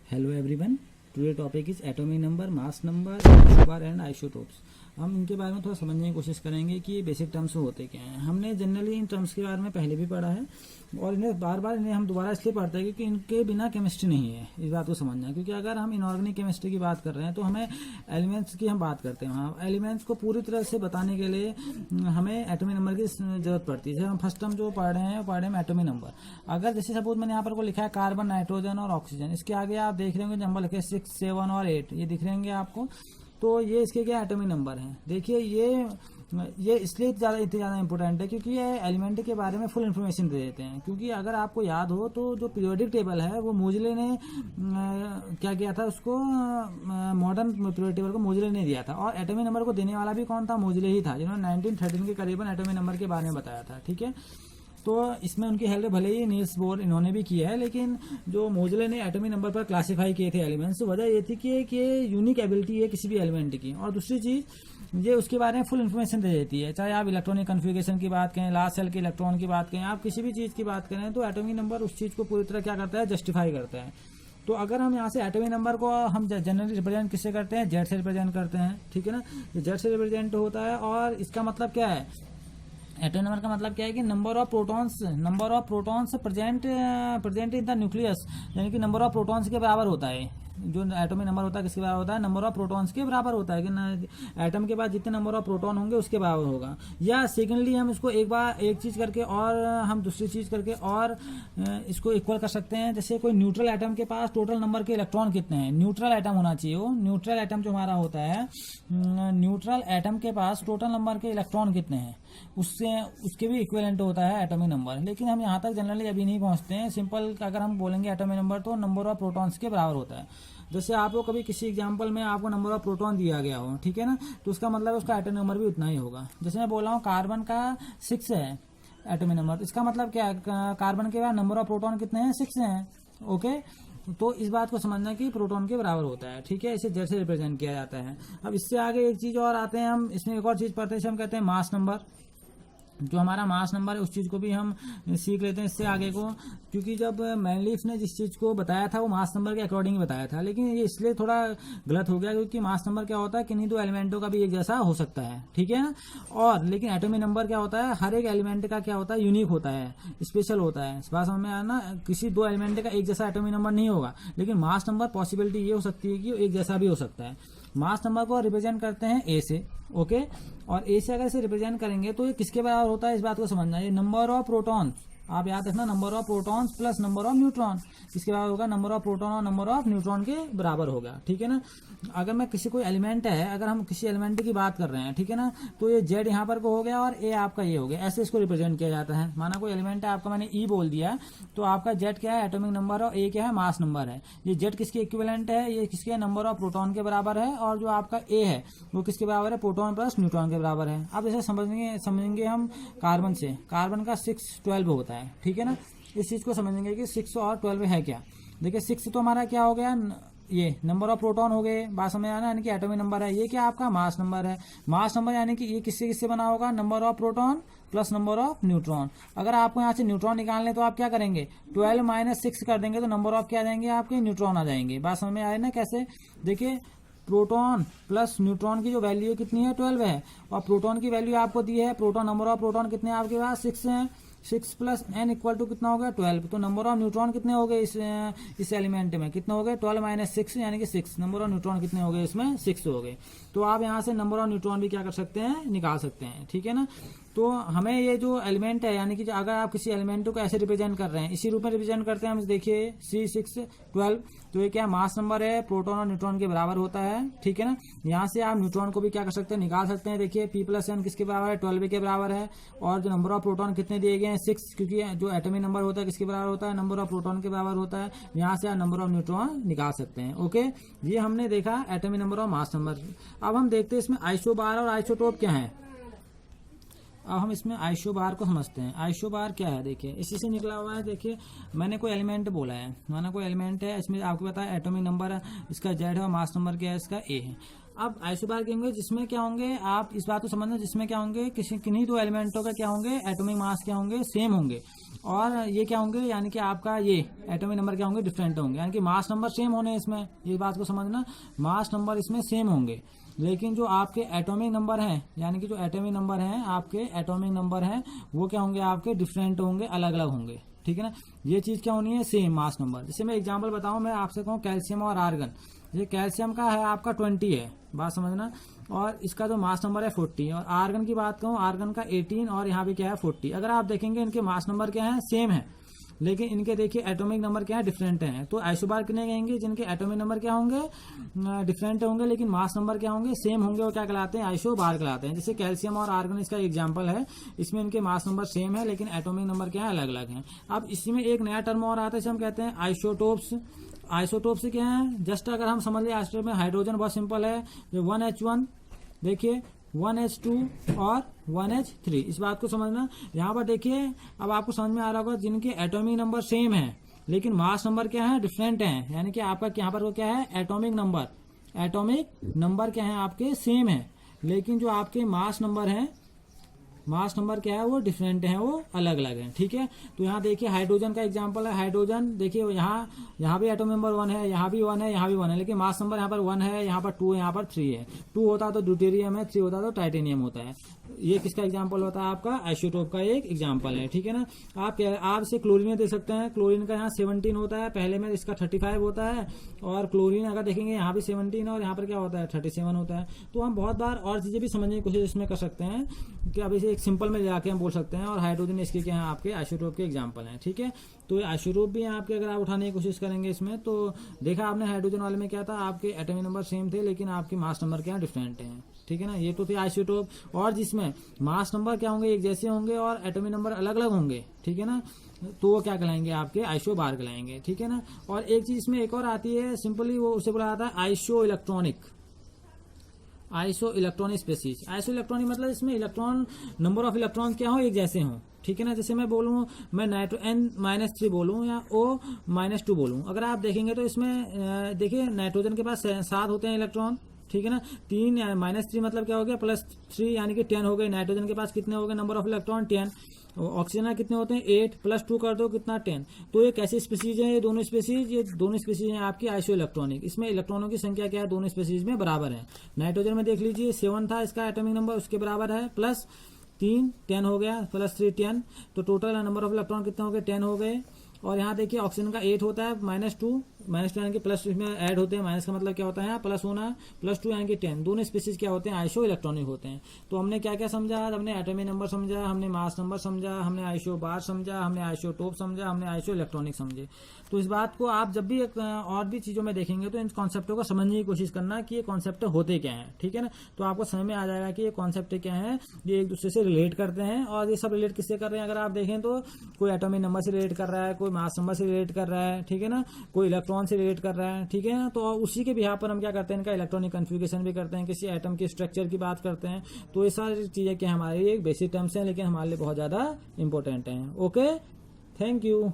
Hello everyone, today topic is atomic number, mass number, isobar and isotopes. हम इनके बारे में थोड़ा समझने की कोशिश करेंगे कि ये बेसिक टर्म्स होते क्या हैं। हमने जनरली इन टर्म्स के बारे में पहले भी पढ़ा है और इन्हें बार बार हम दोबारा इसलिए पढ़ते हैं क्योंकि इनके बिना केमिस्ट्री नहीं है, इस बात को समझना है। क्योंकि अगर हम इनऑर्गेनिक केमिस्ट्री की बात कर रहे हैं तो हमें एलिमेंट्स की हम बात करते हैं, वहाँ एलिमेंट्स को पूरी तरह से बताने के लिए हमें एटॉमिक नंबर की जरूरत पड़ती है। जैसे हम फर्स्ट टर्म जो पढ़ रहे हैं पढ़ रहे हैं एटॉमिक नंबर। अगर जैसे सपोज मैंने यहाँ पर को लिखा है कार्बन, नाइट्रोजन और ऑक्सीजन, इसके आगे आप देख रहे होंगे नंबर लिखे 6, 7 और 8, ये दिख रहे होंगे आपको। तो ये इसके क्या एटॉमिक नंबर हैं। देखिए ये इसलिए इतने ज़्यादा इंपॉर्टेंट है क्योंकि ये एलिमेंट के बारे में फुल इन्फॉर्मेशन दे देते हैं। क्योंकि अगर आपको याद हो तो जो पीरियोडिक टेबल है वो मोजले ने क्या किया था, उसको मॉडर्न पीरियोडिक टेबल को मोजले ने दिया था। और एटॉमिक नंबर को देने वाला भी कौन था? मोजले ही था, जिन्होंने 1913 के करीबन एटॉमिक नंबर के बारे में बताया था। ठीक है, तो इसमें उनकी हेल्प भले ही नील्स बोर इन्होंने भी किया है, लेकिन जो मोजले ने एटॉमिक नंबर पर क्लासिफाई किए थे एलिमेंट्स, तो वजह ये थी कि ये यूनिक एबिलिटी है किसी भी एलिमेंट की। और दूसरी चीज़ ये उसके बारे में फुल इन्फॉर्मेशन दे देती है। चाहे आप इलेक्ट्रॉनिक कन्फिगरेशन की बात करें, लास्ट सेल के इलेक्ट्रॉन की बात करें, आप किसी भी चीज़ की बात करें, तो एटॉमिक नंबर उस चीज़ को पूरी तरह क्या करता है? जस्टिफाई करता है। तो अगर हम यहाँ से एटॉमिक नंबर को हम जनरली रिप्रेजेंट किससे करते हैं? जेड से रिप्रेजेंट करते हैं। ठीक है ना, ये जेड से रिप्रेजेंट होता है। और इसका मतलब क्या है? एटॉमिक नंबर का मतलब क्या है कि number of protons present in the nucleus, यानी कि नंबर ऑफ प्रोटॉन्स के बराबर होता है। जो एटॉमिक नंबर होता है किसके बराबर होता है? नंबर ऑफ प्रोटॉन्स के बराबर होता है कि एटम के बाद जितने नंबर ऑफ प्रोटॉन होंगे उसके बराबर होगा। या सेकेंडली हम इसको एक चीज़ करके और हम दूसरी चीज़ करके और इसको इक्वल कर सकते हैं। जैसे कोई न्यूट्रल एटम के पास टोटल नंबर के इलेक्ट्रॉन कितने हैं, न्यूट्रल एटम होना चाहिए वो, न्यूट्रल एटम जो हमारा होता है, न्यूट्रल एटम के पास टोटल नंबर के इलेक्ट्रॉन कितने हैं, उसके भी इक्विवेलेंट होता है एटॉमिक नंबर। लेकिन हम यहाँ तक जनरली अभी नहीं पहुँचते हैं। सिंपल अगर हम बोलेंगे एटॉमिक नंबर तो नंबर ऑफ प्रोटॉन्स के बराबर होता है। जैसे आपको कभी किसी एग्जांपल में आपको नंबर ऑफ प्रोटॉन दिया गया हो, ठीक है ना, तो उसका मतलब उसका एटॉमिक नंबर भी उतना ही होगा। जैसे मैं बोल रहा हूँ कार्बन का 6 है एटॉमिक नंबर, इसका मतलब क्या है? कार्बन के बाद नंबर ऑफ प्रोटॉन कितने हैं? 6 हैं। ओके, तो इस बात को समझना कि प्रोटॉन के बराबर होता है। ठीक है, इसे जेड से रिप्रेजेंट किया जाता है। अब इससे आगे एक चीज और आते हैं, हम इसमें एक और चीज पढ़ते हैं, हम कहते हैं मास नंबर। जो हमारा मास नंबर है उस चीज़ को भी हम सीख लेते हैं इससे आगे को। क्योंकि जब मैनलीफ ने जिस चीज़ को बताया था वो मास नंबर के अकॉर्डिंग ही बताया था, लेकिन ये इसलिए थोड़ा गलत हो गया क्योंकि मास नंबर क्या होता है, किन्हीं दो एलिमेंटों का भी एक जैसा हो सकता है। ठीक है ना, और लेकिन एटॉमिक नंबर क्या होता है? हर एक एलिमेंट का क्या होता है? यूनिक होता है, स्पेशल होता है। इस बात समझ में आया ना? किसी दो एलिमेंट का एक जैसा एटॉमिक नंबर नहीं होगा, लेकिन मास नंबर पॉसिबिलिटी ये हो सकती है कि एक जैसा भी हो सकता है। मास नंबर को रिप्रेजेंट करते हैं ए से। ओके, और ए से अगर इसे रिप्रेजेंट करेंगे तो ये किसके बराबर होता है? इस बात को समझना है। नंबर ऑफ प्रोटॉन, आप याद रखना, number of protons plus number of neutron किसके बराबर होगा? नंबर ऑफ प्रोटॉन और नंबर ऑफ न्यूट्रॉन के बराबर होगा। ठीक है ना, अगर मैं किसी कोई एलिमेंट है, अगर हम किसी एलिमेंट की बात कर रहे हैं, ठीक है ना, तो ये जेड यहाँ पर को हो गया और ए आपका ये हो गया, ऐसे इसको रिप्रेजेंट किया जाता है। माना कोई एलिमेंट है आपका, मैंने ई बोल दिया, तो आपका जेड क्या है? एटॉमिक नंबर, और ए क्या है? मास नंबर है। ये जेड किसके इक्विवेलेंट है? ये किसके? नंबर ऑफ प्रोटॉन के बराबर है। और जो आपका ए है वो किसके बराबर है? प्रोटॉन प्लस न्यूट्रॉन के बराबर है। अब जैसे समझेंगे हम कार्बन से, कार्बन का 6, 12 होता है। ठीक है ना, इस चीज को समझेंगे कि 6 और 12 है क्या। देखिए 6 तो हमारा क्या हो गया? ये नंबर ऑफ प्रोटॉन हो गए, बात समझ आना, यानी कि एटॉमिक नंबर है। ये क्या आपका? मास नंबर है। मास नंबर यानी कि ये किससे किससे बना होगा? Number of proton plus number of neutron. अगर आपको यहाँ से न्यूट्रॉन निकालने तो आप क्या करेंगे? 12 माइनस 6 कर देंगे तो नंबर ऑफ क्या आ जाएंगे? आपके न्यूट्रॉन आ जाएंगे। बात समझ में आए ना कैसे? देखिए प्रोटॉन प्लस न्यूट्रॉन की जो वैल्यू कितनी है? 12 है। और प्रोटॉन की वैल्यू आपको दी है, प्रोटॉन नंबर ऑफ प्रोटॉन कितने आपके पास? 6 हैं। 6 प्लस n इक्वल टू कितना हो गया? 12। तो नंबर ऑफ न्यूट्रॉन कितने हो गए इस एलिमेंट में? कितने हो गए? 12 माइनस 6 यानी कि 6। नंबर ऑफ न्यूट्रॉन कितने हो गए इसमें? 6 हो गए। तो आप यहाँ से नंबर ऑफ न्यूट्रॉन भी क्या कर सकते हैं? निकाल सकते हैं। ठीक है ना, तो हमें ये जो एलिमेंट है, यानी कि अगर आप किसी एलिमेंट को ऐसे रिप्रेजेंट कर रहे हैं, इसी रूप में रिप्रेजेंट करते हैं हम। देखिए C6 12, तो ये क्या मास नंबर है? प्रोटॉन और न्यूट्रॉन के बराबर होता है। ठीक है ना, यहाँ से आप न्यूट्रॉन को भी क्या कर सकते हैं? निकाल सकते हैं। देखिए P प्लस N किसके बराबर है? 12 के बराबर है। और जो नंबर ऑफ प्रोटॉन कितने दिए गए हैं? 6, क्योंकि जो एटॉमिक नंबर होता है किसके बराबर होता है? नंबर ऑफ प्रोटॉन के बराबर होता है। यहाँ से आप नंबर ऑफ न्यूट्रॉन निकाल सकते हैं। ओके, ये हमने देखा एटॉमिक नंबर और मास नंबर। अब हम देखते हैं इसमें आइसोबार और आइसोटोप क्या है। अब हम इसमें आइसोबार को समझते हैं। आइसोबार क्या है? देखिए इसी से निकला हुआ है। देखिए मैंने कोई एलिमेंट बोला है, माना कोई एलिमेंट है, इसमें आपको पता है एटॉमिक नंबर है इसका जेड है और मास नंबर क्या है इसका ए है। अब आइसोबार के होंगे जिसमें क्या होंगे, आप इस बात को समझना, जिसमें क्या होंगे, किन्हीं दो एलिमेंटों का क्या होंगे, एटॉमिक मास क्या होंगे, सेम होंगे, और ये क्या होंगे, यानी कि आपका ये एटॉमिक नंबर क्या होंगे, डिफरेंट होंगे, यानी कि मास नंबर सेम होने इसमें, ये बात को समझना, मास नंबर इसमें सेम होंगे, लेकिन जो आपके एटॉमिक नंबर हैं, यानी कि जो एटॉमिक नंबर हैं, आपके एटॉमिक नंबर हैं, वो क्या होंगे, आपके डिफरेंट होंगे, अलग अलग होंगे, ठीक है ना। ये चीज क्या होनी है, सेम मास नंबर। जैसे मैं एग्जांपल बताऊं, मैं आपसे कहूं कैल्शियम और आर्गन, ये कैल्शियम का है आपका 20 है, बात समझना, और इसका जो मास नंबर है 40, और आर्गन की बात कहूं, आर्गन का 18 और यहाँ पे क्या है 40। अगर आप देखेंगे इनके मास नंबर क्या है, सेम है, लेकिन इनके देखिए एटॉमिक नंबर क्या है, डिफरेंट हैं। तो आइसोबार कितने कहेंगे, जिनके एटॉमिक नंबर क्या होंगे, डिफरेंट होंगे, लेकिन मास नंबर क्या होंगे, सेम होंगे, वो क्या कहलाते हैं, आइसोबार कहलाते हैं। जैसे कैल्शियम और आर्गन इसका एग्जांपल है, इसमें इनके मास नंबर सेम है, लेकिन एटॉमिक नंबर क्या है, अलग अलग हैं। अब इसी में एक नया टर्म और आता है, इसे हम कहते हैं आइसोटोप्स। आइसोटोप्स क्या है, जस्ट अगर हम समझ लें आइसोटोप में हाइड्रोजन बहुत सिंपल है, जो 1H1 देखिए 1H2 और 1H3, इस बात को समझना। यहाँ पर देखिए अब आपको समझ में आ रहा होगा, जिनके एटॉमिक नंबर सेम है लेकिन मास नंबर क्या है, डिफरेंट है, यानी कि आपका यहाँ पर वो क्या है, एटॉमिक नंबर क्या है आपके सेम है, लेकिन जो आपके मास नंबर क्या है, वो डिफरेंट है, वो अलग अलग है, ठीक है। तो यहाँ देखिए हाइड्रोजन का एग्जांपल है, हाइड्रोजन देखिए यहाँ भी एटॉमिक नंबर 1 है, यहाँ भी 1 है, यहाँ भी 1 है, लेकिन मास नंबर यहाँ पर 1 है, यहाँ पर 2 है, यहाँ पर 3 है। 2 होता तो ड्यूटेरियम है, 3 होता तो टाइटेनियम होता है। ये किसका एग्जाम्पल होता है, आपका आइसोटोप का एक एग्जाम्पल है, ठीक है ना। आप इसे क्लोरीन दे सकते हैं, क्लोरीन का यहाँ 17 होता है, पहले में इसका 35 होता है, और क्लोरीन अगर देखेंगे यहाँ भी 17 और यहाँ पर क्या होता है 37 होता है। तो हम बहुत बार और चीजें भी समझने की कोशिश इसमें कर सकते हैं, कि अब इसे एक सिंपल में जाके हम बोल सकते हैं, और हाइड्रोजन इसके क्या है, आपके आइसोटोप के एग्जाम्पल हैं, ठीक है। तो आइसोटोप भी आपके अगर आप उठाने की कोशिश करेंगे इसमें, तो देखा आपने हाइड्रोजन वाले में क्या था, आपके एटॉमिक नंबर सेम थे, लेकिन आपके मास नंबर क्या डिफरेंट है, ठीक है ना। ये तो थे आइसोटोप, और जिसमें मास नंबर क्या होंगे, एक जैसे होंगे, और एटॉमिक नंबर अलग अलग होंगे, ठीक है ना, तो वो क्या कहलाएंगे, आपके आइसोबार कहलाएंगे, ठीक है ना। और एक चीज इसमें एक और आती है, सिंपली वो उसे बोला जाता है iso electronic species. Iso electronic मतलब इसमें इलेक्ट्रॉन, नंबर ऑफ इलेक्ट्रॉन क्या हो, एक जैसे हों, ठीक है ना। जैसे मैं बोलूँ, मैं N-3 बोलूँ या O-2 बोलूँ, अगर आप देखेंगे तो इसमें देखिए नाइट्रोजन के पास 7 होते हैं इलेक्ट्रॉन, ठीक है ना। 3 मतलब क्या हो गया, +3 यानी कि 10 हो गए। नाइट्रोजन के पास कितने हो गए नंबर ऑफ इलेक्ट्रॉन, 10। ऑक्सीजन कितने होते हैं, 8 +2 कर दो कितना, 10। तो ये कैसी स्पीसीज है, ये दोनों स्पीसीज हैं आपकी आइसो इलेक्ट्रॉनिक। इसमें इलेक्ट्रॉनों की संख्या क्या है, दोनों स्पीसीज में बराबर है। नाइट्रोजन में देख लीजिए 7 था इसका एटॉमिक नंबर, उसके बराबर है, +3 10 हो गया, +3 10, तो टोटल नंबर ऑफ इलेक्ट्रॉन कितने हो गए, 10 हो गए। और यहाँ देखिए ऑक्सीजन का 8 होता है, -2 यानी कि प्लस इसमें ऐड होते हैं, माइनस का मतलब क्या होता है, प्लस होना, +2 यानी कि 10। दोनों स्पीसीज क्या होते हैं, आइसो इलेक्ट्रॉनिक होते हैं। तो हमने क्या क्या समझा, हमने एटॉमिक नंबर समझा, हमने मास नंबर समझा, हमने आइसोबार समझा, हमने आइसोटोप समझा, हमने आइसो इलेक्ट्रॉनिक समझे। तो इस बात को आप जब भी और भी चीजों में देखेंगे तो इन कॉन्सेप्टों को समझने की कोशिश करना कि ये कॉन्सेप्ट होते क्या है, ठीक है ना। तो आपको समझ में आ जाएगा कि ये कॉन्सेप्ट क्या है, ये एक दूसरे से रिलेट करते हैं। और ये सब रिलेट किससे कर रहे हैं, अगर आप देखें तो कोई एटॉमिक नंबर से रिलेट कर रहा है, कोई मास नंबर से रिलेट कर रहा है, ठीक है ना, कोई इलेक्ट्रॉन से रिलेट कर रहा है, ठीक है ना। तो उसी के बिहाफ पर हम क्या करते हैं, इनका इलेक्ट्रॉनिक कन्फिगरेशन भी करते हैं, किसी एटम के स्ट्रक्चर की बात करते हैं। तो ये सारी चीजें क्या हमारे लिए बेसिक टर्म्स हैं, लेकिन हमारे लिए बहुत ज्यादा इंपॉर्टेंट हैं। Okay, thank you.